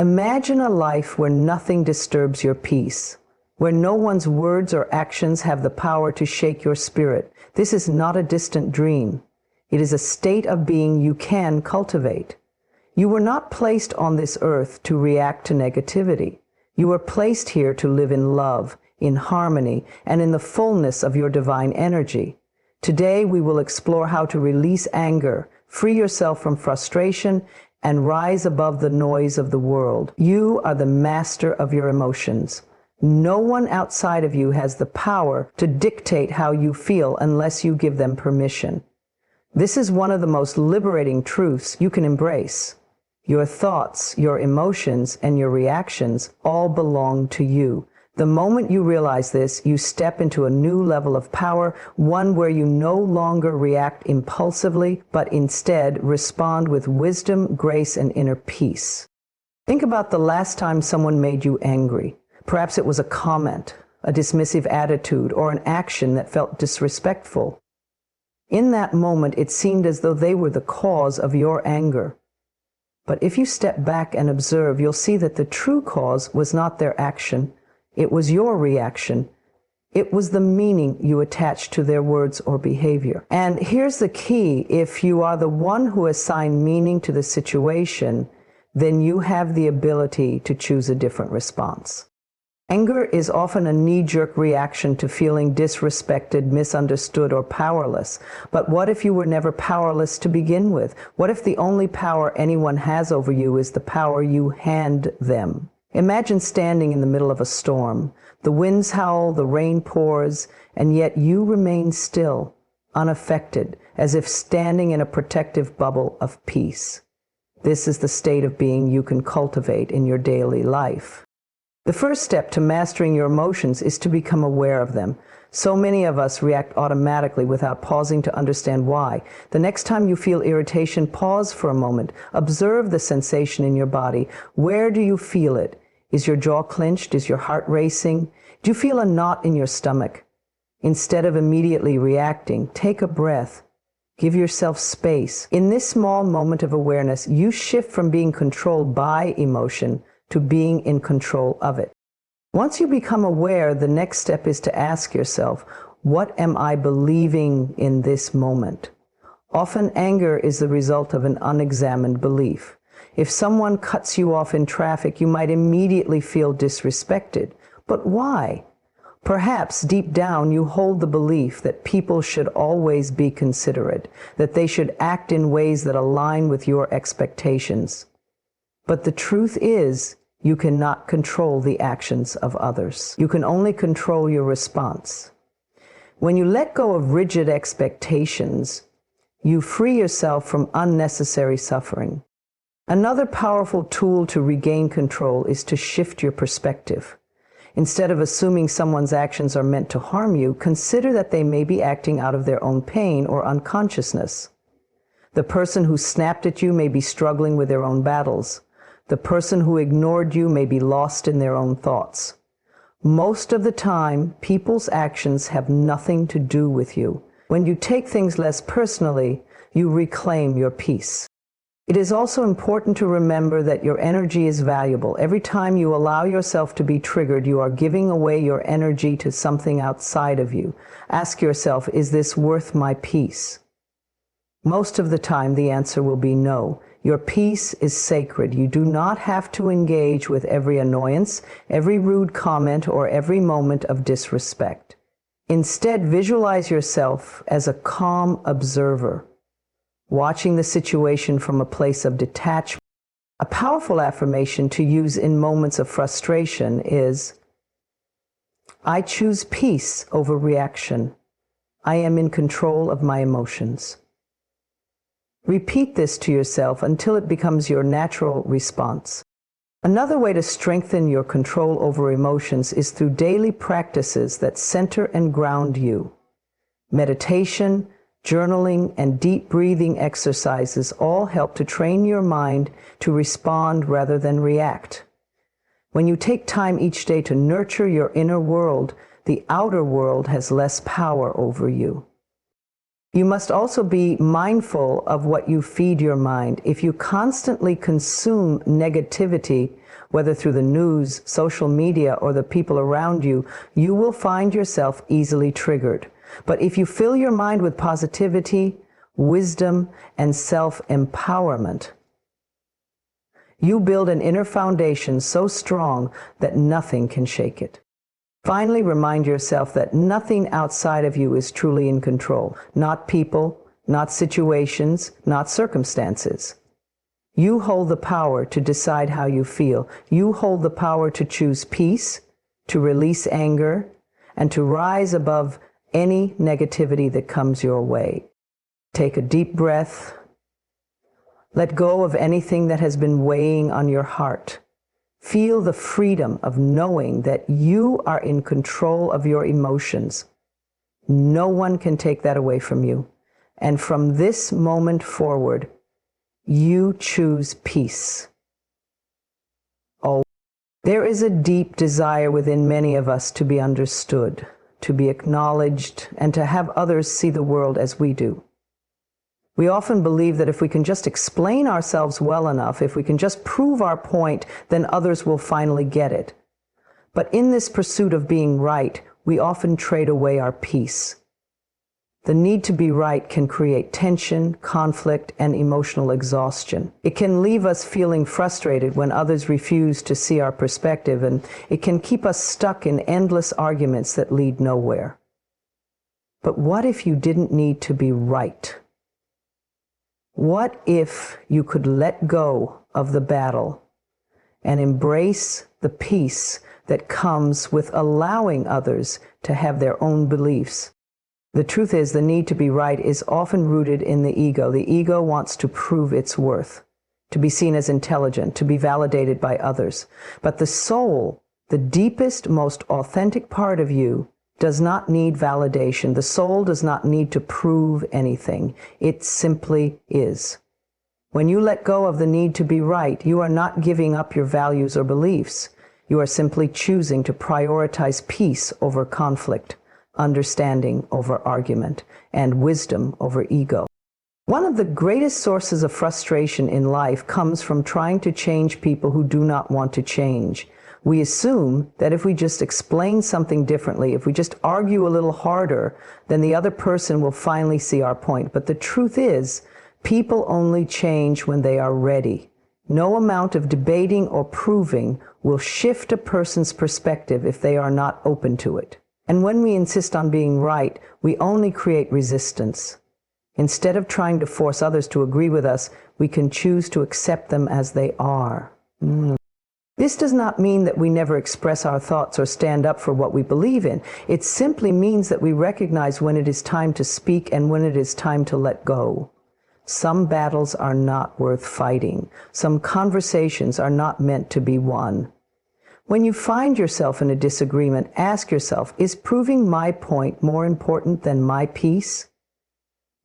Imagine a life where nothing disturbs your peace, where no one's words or actions have the power to shake your spirit. This is not a distant dream. It is a state of being you can cultivate. You were not placed on this earth to react to negativity. You were placed here to live in love, in harmony, and in the fullness of your divine energy. Today, we will explore how to release anger, free yourself from frustration, and rise above the noise of the world. You are the master of your emotions. No one outside of you has the power to dictate how you feel unless you give them permission. This is one of the most liberating truths you can embrace. Your thoughts, your emotions, and your reactions all belong to you. The moment you realize this, you step into a new level of power, one where you no longer react impulsively, but instead respond with wisdom, grace, and inner peace. Think about the last time someone made you angry. Perhaps it was a comment, a dismissive attitude, or an action that felt disrespectful. In that moment, it seemed as though they were the cause of your anger. But if you step back and observe, you'll see that the true cause was not their action. It was your reaction. It was the meaning you attached to their words or behavior. And here's the key. If you are the one who assigned meaning to the situation, then you have the ability to choose a different response. Anger is often a knee-jerk reaction to feeling disrespected, misunderstood, or powerless. But what if you were never powerless to begin with? What if the only power anyone has over you is the power you hand them? Imagine standing in the middle of a storm. The winds howl, the rain pours, and yet you remain still, unaffected, as if standing in a protective bubble of peace. This is the state of being you can cultivate in your daily life. The first step to mastering your emotions is to become aware of them. So many of us react automatically without pausing to understand why. The next time you feel irritation, pause for a moment. Observe the sensation in your body. Where do you feel it? Is your jaw clenched? Is your heart racing? Do you feel a knot in your stomach? Instead of immediately reacting, take a breath. Give yourself space. In this small moment of awareness, you shift from being controlled by emotion to being in control of it. Once you become aware, the next step is to ask yourself, what am I believing in this moment? Often anger is the result of an unexamined belief. If someone cuts you off in traffic, you might immediately feel disrespected. But why? Perhaps deep down you hold the belief that people should always be considerate, that they should act in ways that align with your expectations. But the truth is, you cannot control the actions of others. You can only control your response. When you let go of rigid expectations, you free yourself from unnecessary suffering. Another powerful tool to regain control is to shift your perspective. Instead of assuming someone's actions are meant to harm you, consider that they may be acting out of their own pain or unconsciousness. The person who snapped at you may be struggling with their own battles. The person who ignored you may be lost in their own thoughts. Most of the time, people's actions have nothing to do with you. When you take things less personally, you reclaim your peace. It is also important to remember that your energy is valuable. Every time you allow yourself to be triggered, you are giving away your energy to something outside of you. Ask yourself, is this worth my peace? Most of the time, the answer will be no. Your peace is sacred. You do not have to engage with every annoyance, every rude comment, or every moment of disrespect. Instead, visualize yourself as a calm observer, watching the situation from a place of detachment. A powerful affirmation to use in moments of frustration is, I choose peace over reaction. I am in control of my emotions. Repeat this to yourself until it becomes your natural response. Another way to strengthen your control over emotions is through daily practices that center and ground you. Meditation, journaling, and deep breathing exercises all help to train your mind to respond rather than react. When you take time each day to nurture your inner world, the outer world has less power over you. You must also be mindful of what you feed your mind. If you constantly consume negativity, whether through the news, social media, or the people around you, you will find yourself easily triggered. But if you fill your mind with positivity, wisdom, and self-empowerment, you build an inner foundation so strong that nothing can shake it. Finally, remind yourself that nothing outside of you is truly in control. Not people, not situations, not circumstances. You hold the power to decide how you feel. You hold the power to choose peace, to release anger, and to rise above any negativity that comes your way. Take a deep breath. Let go of anything that has been weighing on your heart. Feel the freedom of knowing that you are in control of your emotions. No one can take that away from you. And from this moment forward, you choose peace. Oh, there is a deep desire within many of us to be understood, to be acknowledged, and to have others see the world as we do. We often believe that if we can just explain ourselves well enough, if we can just prove our point, then others will finally get it. But in this pursuit of being right, we often trade away our peace. The need to be right can create tension, conflict, and emotional exhaustion. It can leave us feeling frustrated when others refuse to see our perspective, and it can keep us stuck in endless arguments that lead nowhere. But what if you didn't need to be right? What if you could let go of the battle and embrace the peace that comes with allowing others to have their own beliefs? The truth is, the need to be right is often rooted in the ego. The ego wants to prove its worth, to be seen as intelligent, to be validated by others. But the soul, the deepest, most authentic part of you, does not need validation. The soul does not need to prove anything. It simply is. When you let go of the need to be right, you are not giving up your values or beliefs. You are simply choosing to prioritize peace over conflict, understanding over argument, and wisdom over ego. One of the greatest sources of frustration in life comes from trying to change people who do not want to change. We assume that if we just explain something differently, if we just argue a little harder, then the other person will finally see our point. But the truth is, people only change when they are ready. No amount of debating or proving will shift a person's perspective if they are not open to it. And when we insist on being right, we only create resistance. Instead of trying to force others to agree with us, we can choose to accept them as they are. This does not mean that we never express our thoughts or stand up for what we believe in. It simply means that we recognize when it is time to speak and when it is time to let go. Some battles are not worth fighting. Some conversations are not meant to be won. When you find yourself in a disagreement, ask yourself, is proving my point more important than my peace?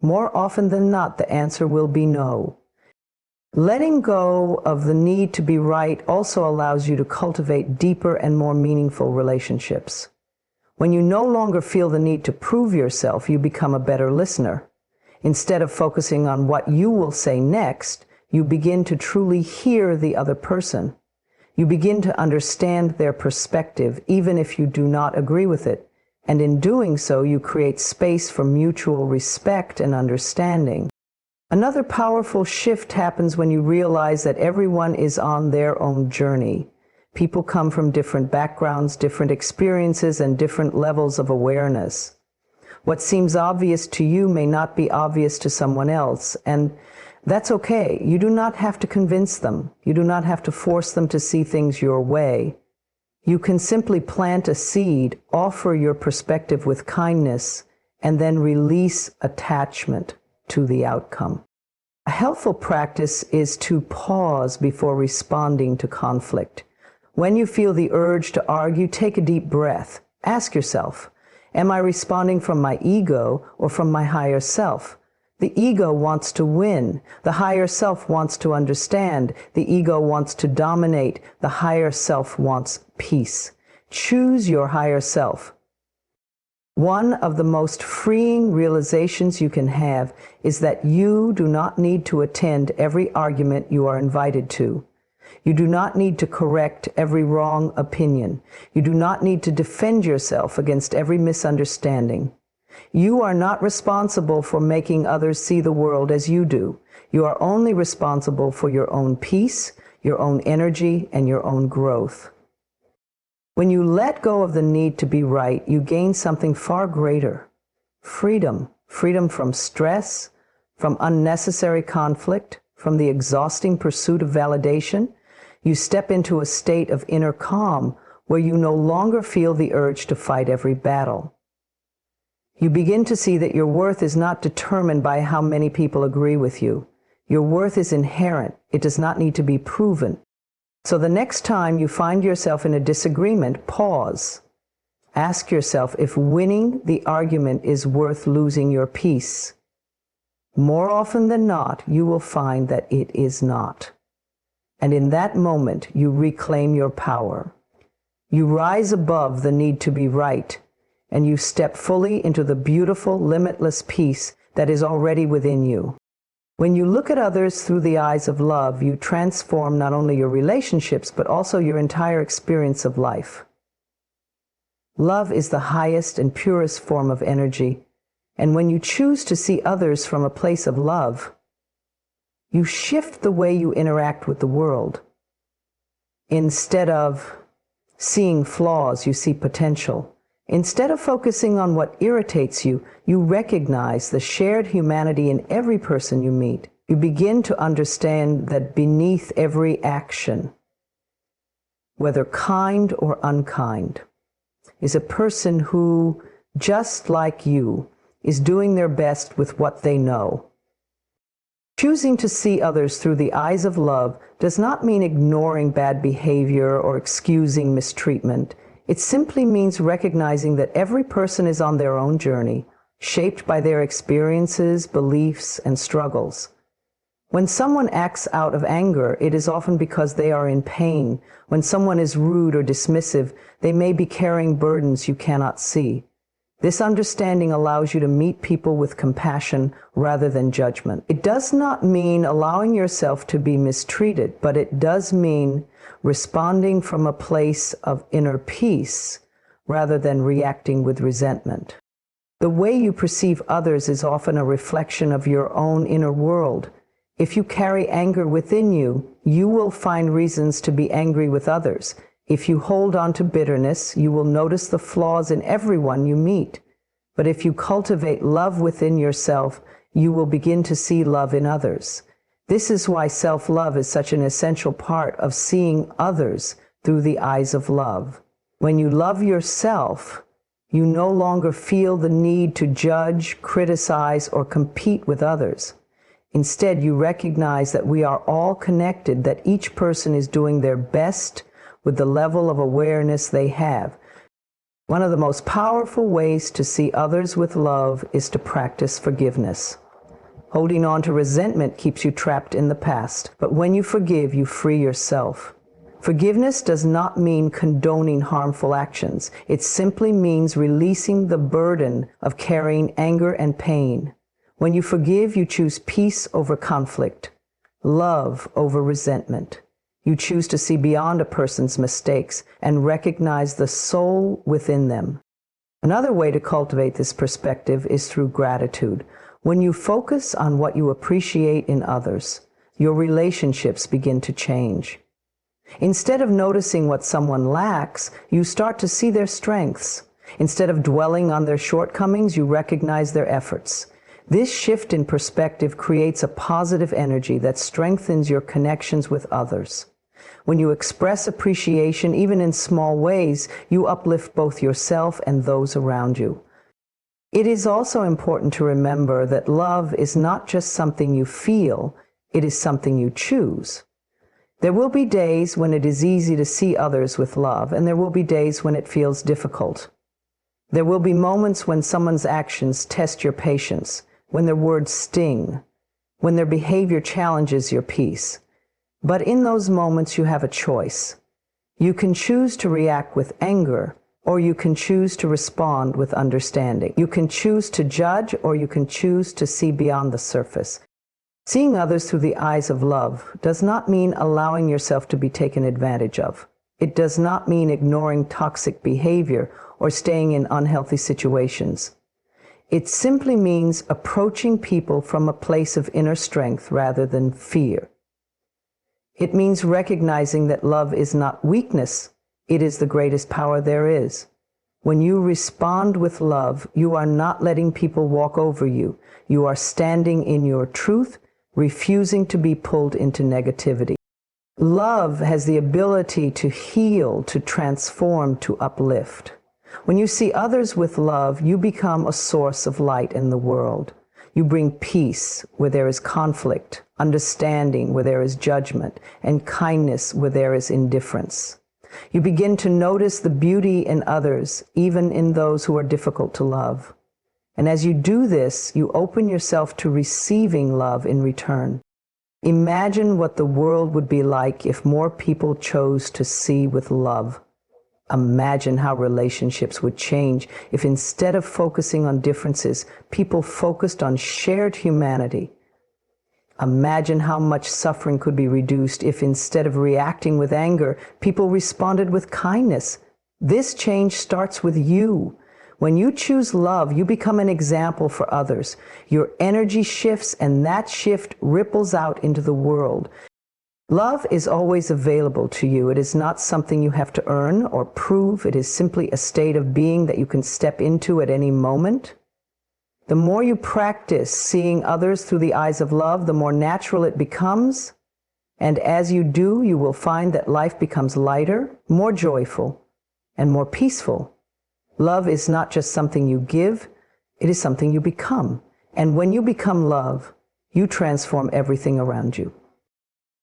More often than not, the answer will be no. Letting go of the need to be right also allows you to cultivate deeper and more meaningful relationships. When you no longer feel the need to prove yourself, you become a better listener. Instead of focusing on what you will say next, you begin to truly hear the other person. You begin to understand their perspective, even if you do not agree with it. And in doing so, you create space for mutual respect and understanding. Another powerful shift happens when you realize that everyone is on their own journey. People come from different backgrounds, different experiences, and different levels of awareness. What seems obvious to you may not be obvious to someone else, and that's okay. You do not have to convince them. You do not have to force them to see things your way. You can simply plant a seed, offer your perspective with kindness, and then release attachment to the outcome. A helpful practice is to pause before responding to conflict. When you feel the urge to argue, take a deep breath. Ask yourself, am I responding from my ego or from my higher self? The ego wants to win. The higher self wants to understand. The ego wants to dominate. The higher self wants peace. Choose your higher self. One of the most freeing realizations you can have is that you do not need to attend every argument you are invited to. You do not need to correct every wrong opinion. You do not need to defend yourself against every misunderstanding. You are not responsible for making others see the world as you do. You are only responsible for your own peace, your own energy, and your own growth. When you let go of the need to be right, you gain something far greater. Freedom. Freedom from stress, from unnecessary conflict, from the exhausting pursuit of validation. You step into a state of inner calm where you no longer feel the urge to fight every battle. You begin to see that your worth is not determined by how many people agree with you. Your worth is inherent. It does not need to be proven. So the next time you find yourself in a disagreement, pause. Ask yourself if winning the argument is worth losing your peace. More often than not, you will find that it is not. And in that moment, you reclaim your power. You rise above the need to be right, and you step fully into the beautiful, limitless peace that is already within you. When you look at others through the eyes of love, you transform not only your relationships, but also your entire experience of life. Love is the highest and purest form of energy, and when you choose to see others from a place of love, you shift the way you interact with the world. Instead of seeing flaws, you see potential. Instead of focusing on what irritates you, you recognize the shared humanity in every person you meet. You begin to understand that beneath every action, whether kind or unkind, is a person who, just like you, is doing their best with what they know. Choosing to see others through the eyes of love does not mean ignoring bad behavior or excusing mistreatment. It simply means recognizing that every person is on their own journey, shaped by their experiences, beliefs, and struggles. When someone acts out of anger, it is often because they are in pain. When someone is rude or dismissive, they may be carrying burdens you cannot see. This understanding allows you to meet people with compassion rather than judgment. It does not mean allowing yourself to be mistreated, but it does mean responding from a place of inner peace rather than reacting with resentment. The way you perceive others is often a reflection of your own inner world. If you carry anger within you, you will find reasons to be angry with others. If you hold on to bitterness, you will notice the flaws in everyone you meet. But if you cultivate love within yourself, you will begin to see love in others. This is why self-love is such an essential part of seeing others through the eyes of love. When you love yourself, you no longer feel the need to judge, criticize, or compete with others. Instead, you recognize that we are all connected, that each person is doing their best with the level of awareness they have. One of the most powerful ways to see others with love is to practice forgiveness. Holding on to resentment keeps you trapped in the past, but when you forgive, you free yourself. Forgiveness does not mean condoning harmful actions. It simply means releasing the burden of carrying anger and pain. When you forgive, you choose peace over conflict, love over resentment. You choose to see beyond a person's mistakes and recognize the soul within them. Another way to cultivate this perspective is through gratitude. When you focus on what you appreciate in others, your relationships begin to change. Instead of noticing what someone lacks, you start to see their strengths. Instead of dwelling on their shortcomings, you recognize their efforts. This shift in perspective creates a positive energy that strengthens your connections with others. When you express appreciation, even in small ways, you uplift both yourself and those around you. It is also important to remember that love is not just something you feel, it is something you choose. There will be days when it is easy to see others with love, and there will be days when it feels difficult. There will be moments when someone's actions test your patience, when their words sting, when their behavior challenges your peace. But in those moments, you have a choice. You can choose to react with anger, or you can choose to respond with understanding. You can choose to judge, or you can choose to see beyond the surface. Seeing others through the eyes of love does not mean allowing yourself to be taken advantage of. It does not mean ignoring toxic behavior or staying in unhealthy situations. It simply means approaching people from a place of inner strength rather than fear. It means recognizing that love is not weakness, it is the greatest power there is. When you respond with love, you are not letting people walk over you. You are standing in your truth, refusing to be pulled into negativity. Love has the ability to heal, to transform, to uplift. When you see others with love, you become a source of light in the world. You bring peace where there is conflict, understanding where there is judgment, and kindness where there is indifference. You begin to notice the beauty in others, even in those who are difficult to love. And as you do this, you open yourself to receiving love in return. Imagine what the world would be like if more people chose to see with love. Imagine how relationships would change if instead of focusing on differences, people focused on shared humanity. Imagine how much suffering could be reduced if instead of reacting with anger, people responded with kindness. This change starts with you. When you choose love, you become an example for others. Your energy shifts, and that shift ripples out into the world. Love is always available to you. It is not something you have to earn or prove. It is simply a state of being that you can step into at any moment. The more you practice seeing others through the eyes of love, the more natural it becomes. And as you do, you will find that life becomes lighter, more joyful, and more peaceful. Love is not just something you give, it is something you become. And when you become love, you transform everything around you.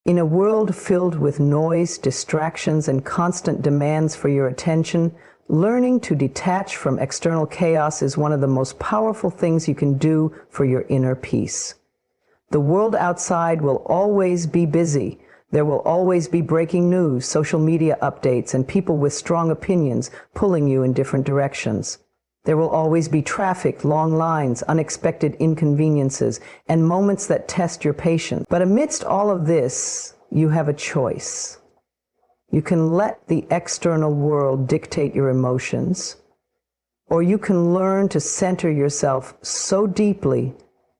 In a world filled with noise, distractions, and constant demands for your attention, learning to detach from external chaos is one of the most powerful things you can do for your inner peace. The world outside will always be busy. There will always be breaking news, social media updates, and people with strong opinions pulling you in different directions. There will always be traffic, long lines, unexpected inconveniences, and moments that test your patience. But amidst all of this, you have a choice. You can let the external world dictate your emotions, or you can learn to center yourself so deeply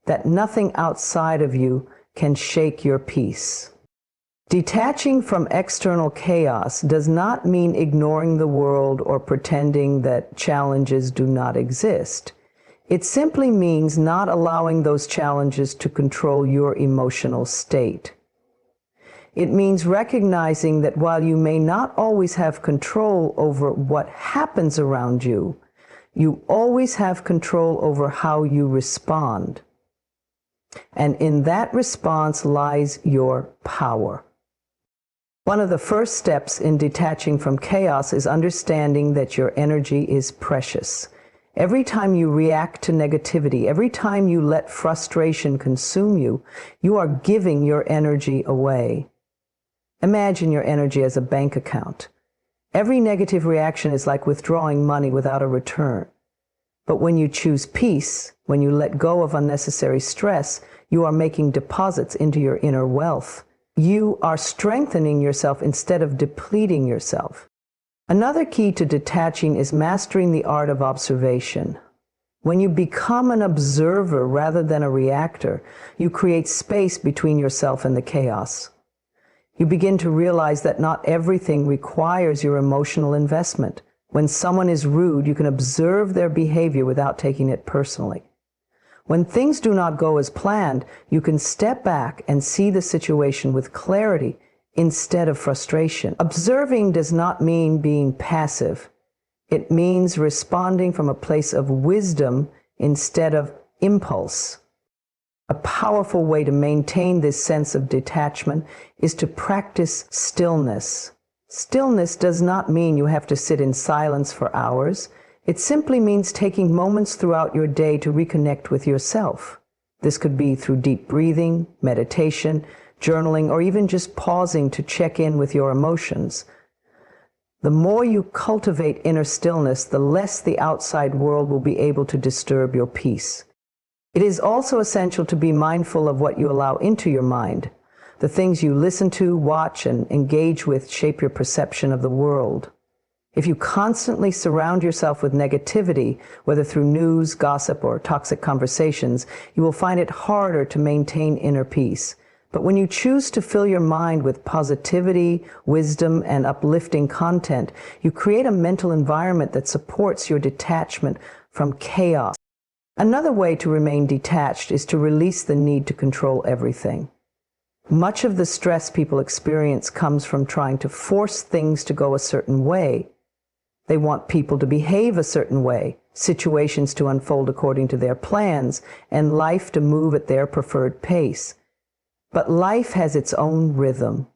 that nothing outside of you can shake your peace. Detaching from external chaos does not mean ignoring the world or pretending that challenges do not exist. It simply means not allowing those challenges to control your emotional state. It means recognizing that while you may not always have control over what happens around you, you always have control over how you respond. And in that response lies your power. One of the first steps in detaching from chaos is understanding that your energy is precious. Every time you react to negativity, every time you let frustration consume you, you are giving your energy away. Imagine your energy as a bank account. Every negative reaction is like withdrawing money without a return. But when you choose peace, when you let go of unnecessary stress, you are making deposits into your inner wealth. You are strengthening yourself instead of depleting yourself. Another key to detaching is mastering the art of observation. When you become an observer rather than a reactor, you create space between yourself and the chaos. You begin to realize that not everything requires your emotional investment. When someone is rude, you can observe their behavior without taking it personally. When things do not go as planned, you can step back and see the situation with clarity instead of frustration. Observing does not mean being passive. It means responding from a place of wisdom instead of impulse. A powerful way to maintain this sense of detachment is to practice stillness. Stillness does not mean you have to sit in silence for hours. It simply means taking moments throughout your day to reconnect with yourself. This could be through deep breathing, meditation, journaling, or even just pausing to check in with your emotions. The more you cultivate inner stillness, the less the outside world will be able to disturb your peace. It is also essential to be mindful of what you allow into your mind. The things you listen to, watch, and engage with shape your perception of the world. If you constantly surround yourself with negativity, whether through news, gossip, or toxic conversations, you will find it harder to maintain inner peace. But when you choose to fill your mind with positivity, wisdom, and uplifting content, you create a mental environment that supports your detachment from chaos. Another way to remain detached is to release the need to control everything. Much of the stress people experience comes from trying to force things to go a certain way. They want people to behave a certain way, situations to unfold according to their plans, and life to move at their preferred pace. But life has its own rhythm.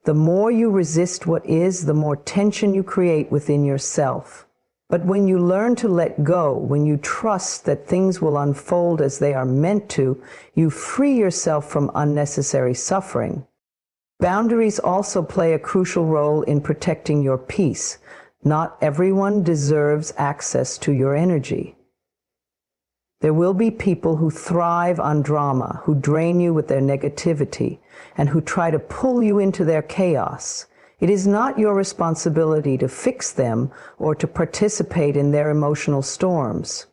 The more you resist what is, the more tension you create within yourself. But when you learn to let go, when you trust that things will unfold as they are meant to, you free yourself from unnecessary suffering. Boundaries also play a crucial role in protecting your peace. Not everyone deserves access to your energy. There will be people who thrive on drama, who drain you with their negativity, and who try to pull you into their chaos. It is not your responsibility to fix them or to participate in their emotional storms.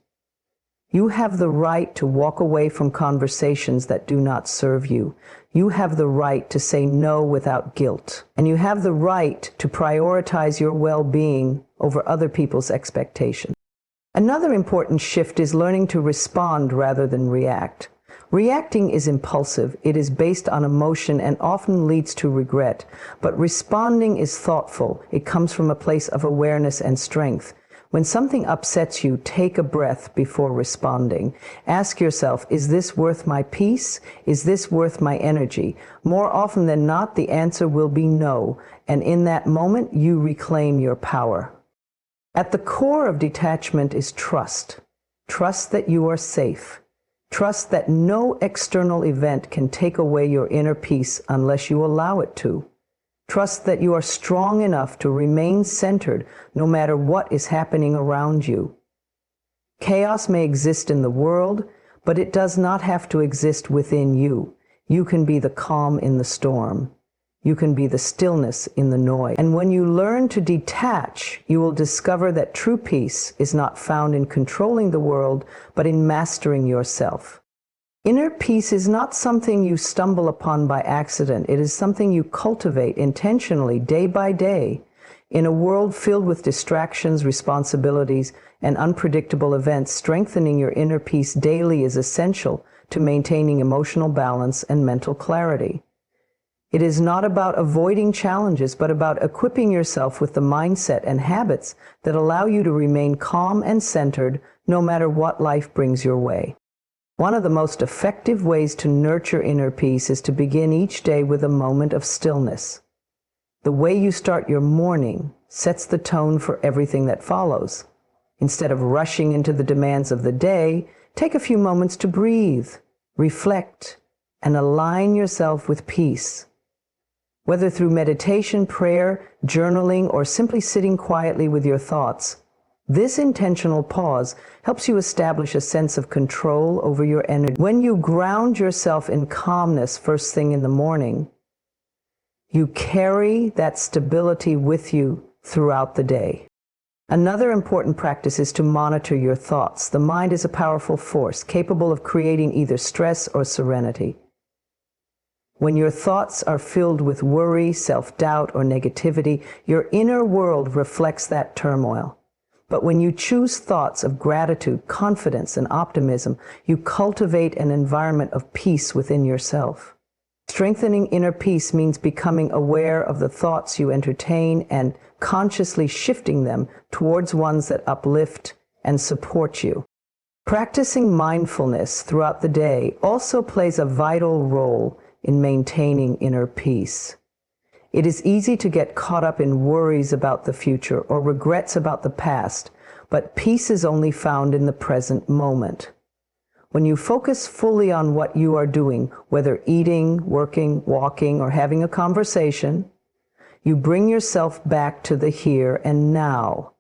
You have the right to walk away from conversations that do not serve you. You have the right to say no without guilt. And you have the right to prioritize your well-being over other people's expectations. Another important shift is learning to respond rather than react. Reacting is impulsive, it is based on emotion and often leads to regret. But responding is thoughtful, it comes from a place of awareness and strength. When something upsets you, take a breath before responding. Ask yourself, is this worth my peace? Is this worth my energy? More often than not, the answer will be no, and in that moment, you reclaim your power. At the core of detachment is trust. Trust that you are safe. Trust that no external event can take away your inner peace unless you allow it to. Trust that you are strong enough to remain centered no matter what is happening around you. Chaos may exist in the world, but it does not have to exist within you. You can be the calm in the storm. You can be the stillness in the noise. And when you learn to detach, you will discover that true peace is not found in controlling the world, but in mastering yourself. Inner peace is not something you stumble upon by accident. It is something you cultivate intentionally, day by day. In a world filled with distractions, responsibilities, and unpredictable events, strengthening your inner peace daily is essential to maintaining emotional balance and mental clarity. It is not about avoiding challenges, but about equipping yourself with the mindset and habits that allow you to remain calm and centered no matter what life brings your way. One of the most effective ways to nurture inner peace is to begin each day with a moment of stillness. The way you start your morning sets the tone for everything that follows. Instead of rushing into the demands of the day, take a few moments to breathe, reflect, and align yourself with peace. Whether through meditation, prayer, journaling, or simply sitting quietly with your thoughts, this intentional pause helps you establish a sense of control over your energy. When you ground yourself in calmness first thing in the morning, you carry that stability with you throughout the day. Another important practice is to monitor your thoughts. The mind is a powerful force, capable of creating either stress or serenity. When your thoughts are filled with worry, self-doubt, or negativity, your inner world reflects that turmoil. But when you choose thoughts of gratitude, confidence, and optimism, you cultivate an environment of peace within yourself. Strengthening inner peace means becoming aware of the thoughts you entertain and consciously shifting them towards ones that uplift and support you. Practicing mindfulness throughout the day also plays a vital role in maintaining inner peace. It is easy to get caught up in worries about the future or regrets about the past, but peace is only found in the present moment. When you focus fully on what you are doing, whether eating, working, walking, or having a conversation, You bring yourself back to the here and now.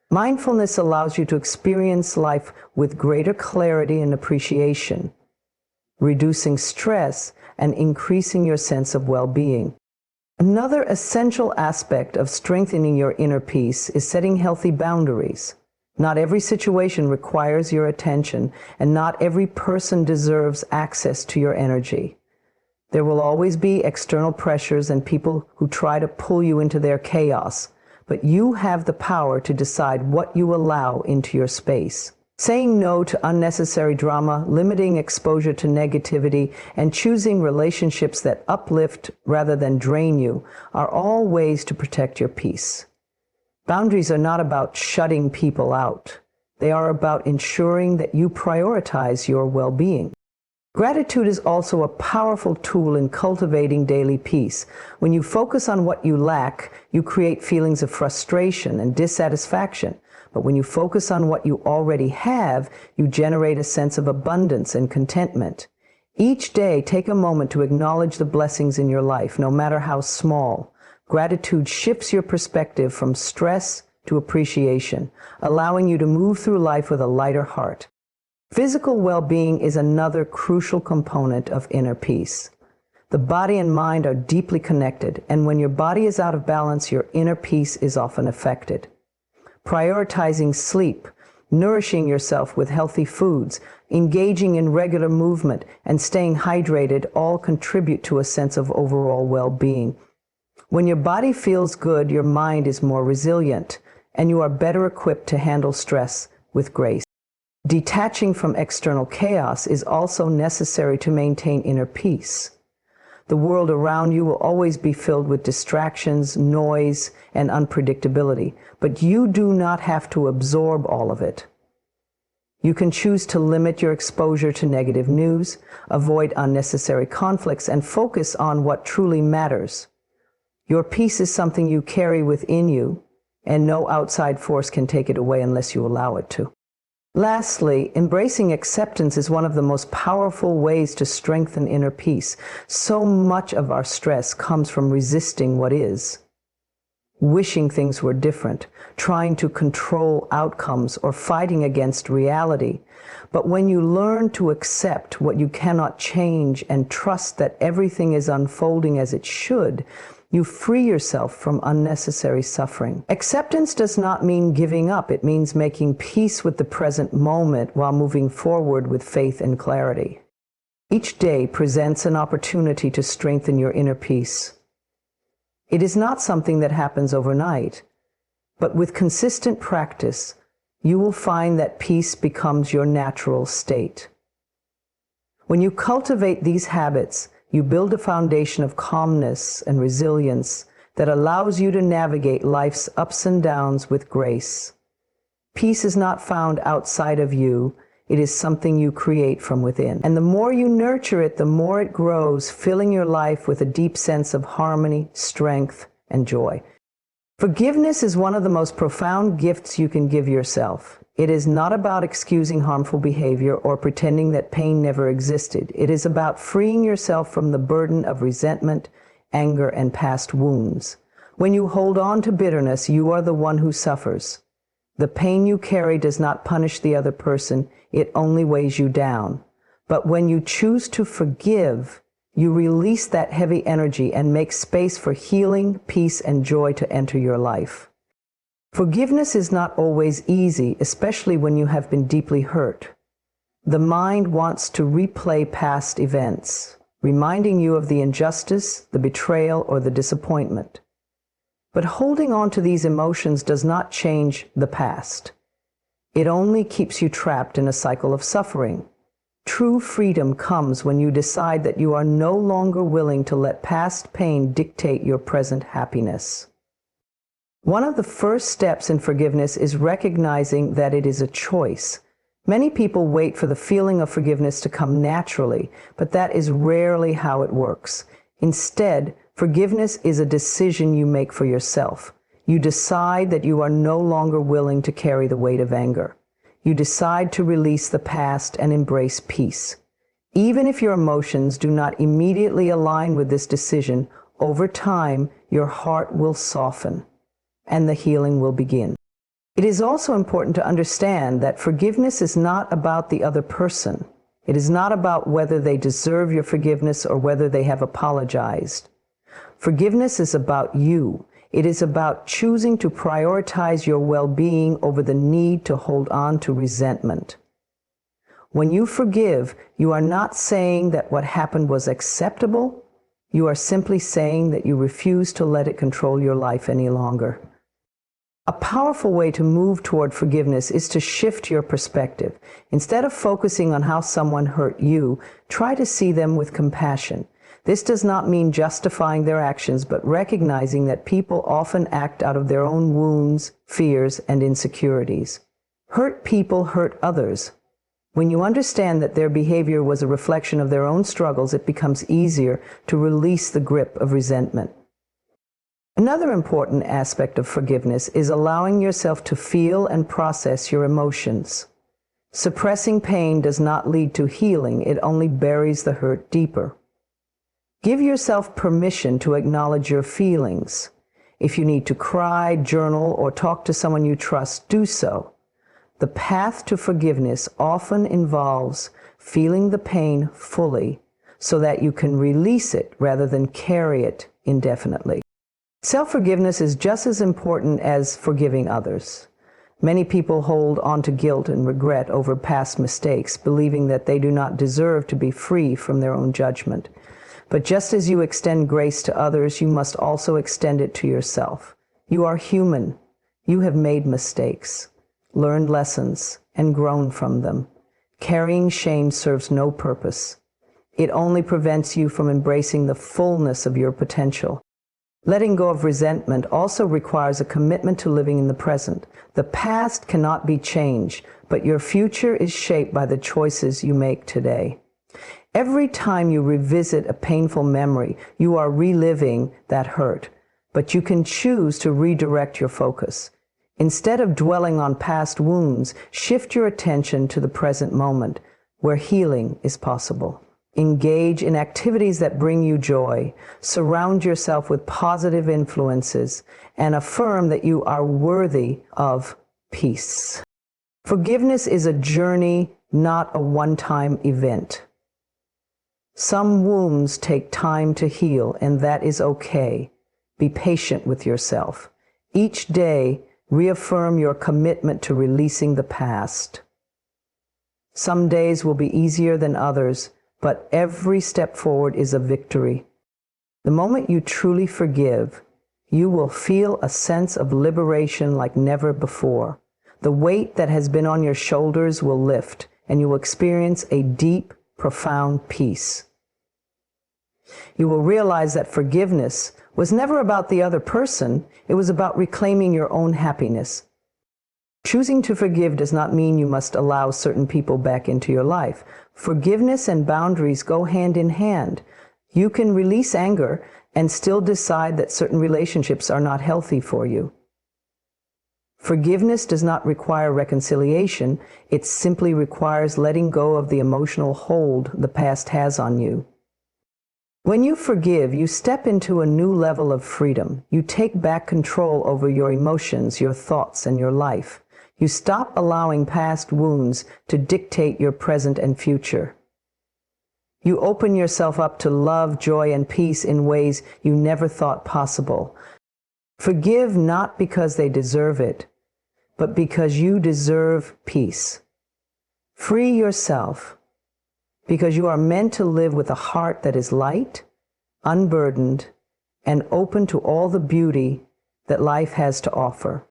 Mindfulness allows you to experience life with greater clarity and appreciation, reducing stress and increasing your sense of well-being. Another essential aspect of strengthening your inner peace is setting healthy boundaries. Not every situation requires your attention, and not every person deserves access to your energy. There will always be external pressures and people who try to pull you into their chaos, but you have the power to decide what you allow into your space. Saying no to unnecessary drama, limiting exposure to negativity, and choosing relationships that uplift rather than drain you are all ways to protect your peace. Boundaries are not about shutting people out. They are about ensuring that you prioritize your well-being. Gratitude is also a powerful tool in cultivating daily peace. When you focus on what you lack, you create feelings of frustration and dissatisfaction. But when you focus on what you already have, you generate a sense of abundance and contentment. Each day, take a moment to acknowledge the blessings in your life, no matter how small. Gratitude shifts your perspective from stress to appreciation, allowing you to move through life with a lighter heart. Physical well-being is another crucial component of inner peace. The body and mind are deeply connected, and when your body is out of balance, your inner peace is often affected. Prioritizing sleep, nourishing yourself with healthy foods, engaging in regular movement, and staying hydrated all contribute to a sense of overall well-being. When your body feels good, your mind is more resilient, and you are better equipped to handle stress with grace. Detaching from external chaos is also necessary to maintain inner peace. The world around you will always be filled with distractions, noise, and unpredictability, but you do not have to absorb all of it. You can choose to limit your exposure to negative news, avoid unnecessary conflicts, and focus on what truly matters. Your peace is something you carry within you, and no outside force can take it away unless you allow it to. Lastly, embracing acceptance is one of the most powerful ways to strengthen inner peace. So much of our stress comes from resisting what is, wishing things were different, trying to control outcomes, or fighting against reality. But when you learn to accept what you cannot change and trust that everything is unfolding as it should, you free yourself from unnecessary suffering. Acceptance does not mean giving up. It means making peace with the present moment while moving forward with faith and clarity. Each day presents an opportunity to strengthen your inner peace. It is not something that happens overnight, but with consistent practice, you will find that peace becomes your natural state. When you cultivate these habits, you build a foundation of calmness and resilience that allows you to navigate life's ups and downs with grace. Peace is not found outside of you. It is something you create from within. And the more you nurture it, the more it grows, filling your life with a deep sense of harmony, strength, and joy. Forgiveness is one of the most profound gifts you can give yourself. It is not about excusing harmful behavior or pretending that pain never existed. It is about freeing yourself from the burden of resentment, anger, and past wounds. When you hold on to bitterness, you are the one who suffers. The pain you carry does not punish the other person, it only weighs you down. But when you choose to forgive, you release that heavy energy and make space for healing, peace, and joy to enter your life. Forgiveness is not always easy, especially when you have been deeply hurt. The mind wants to replay past events, reminding you of the injustice, the betrayal, or the disappointment. But holding on to these emotions does not change the past. It only keeps you trapped in a cycle of suffering. True freedom comes when you decide that you are no longer willing to let past pain dictate your present happiness. One of the first steps in forgiveness is recognizing that it is a choice. Many people wait for the feeling of forgiveness to come naturally, but that is rarely how it works. Instead, forgiveness is a decision you make for yourself. You decide that you are no longer willing to carry the weight of anger. You decide to release the past and embrace peace. Even if your emotions do not immediately align with this decision, over time, your heart will soften and the healing will begin. It is also important to understand that forgiveness is not about the other person. It is not about whether they deserve your forgiveness or whether they have apologized. Forgiveness is about you. It is about choosing to prioritize your well-being over the need to hold on to resentment. When you forgive, you are not saying that what happened was acceptable. You are simply saying that you refuse to let it control your life any longer. A powerful way to move toward forgiveness is to shift your perspective. Instead of focusing on how someone hurt you, try to see them with compassion. This does not mean justifying their actions, but recognizing that people often act out of their own wounds, fears, and insecurities. Hurt people hurt others. When you understand that their behavior was a reflection of their own struggles, it becomes easier to release the grip of resentment. Another important aspect of forgiveness is allowing yourself to feel and process your emotions. Suppressing pain does not lead to healing, it only buries the hurt deeper. Give yourself permission to acknowledge your feelings. If you need to cry, journal, or talk to someone you trust, do so. The path to forgiveness often involves feeling the pain fully so that you can release it rather than carry it indefinitely. Self-forgiveness is just as important as forgiving others. Many people hold on to guilt and regret over past mistakes, believing that they do not deserve to be free from their own judgment. But just as you extend grace to others, you must also extend it to yourself. You are human. You have made mistakes, learned lessons, and grown from them. Carrying shame serves no purpose. It only prevents you from embracing the fullness of your potential. Letting go of resentment also requires a commitment to living in the present. The past cannot be changed, but your future is shaped by the choices you make today. Every time you revisit a painful memory, you are reliving that hurt, but you can choose to redirect your focus. Instead of dwelling on past wounds, shift your attention to the present moment, where healing is possible. Engage in activities that bring you joy. Surround yourself with positive influences and affirm that you are worthy of peace. Forgiveness is a journey, not a one-time event. Some wounds take time to heal, and that is okay. Be patient with yourself. Each day, reaffirm your commitment to releasing the past. Some days will be easier than others, but every step forward is a victory. The moment you truly forgive, you will feel a sense of liberation like never before. The weight that has been on your shoulders will lift, and you will experience a deep, profound peace. You will realize that forgiveness was never about the other person. It was about reclaiming your own happiness. Choosing to forgive does not mean you must allow certain people back into your life. Forgiveness and boundaries go hand in hand. You can release anger and still decide that certain relationships are not healthy for you. Forgiveness does not require reconciliation. It simply requires letting go of the emotional hold the past has on you. When you forgive, you step into a new level of freedom. You take back control over your emotions, your thoughts, and your life. You stop allowing past wounds to dictate your present and future. You open yourself up to love, joy, and peace in ways you never thought possible. Forgive not because they deserve it, but because you deserve peace. Free yourself, because you are meant to live with a heart that is light, unburdened, and open to all the beauty that life has to offer.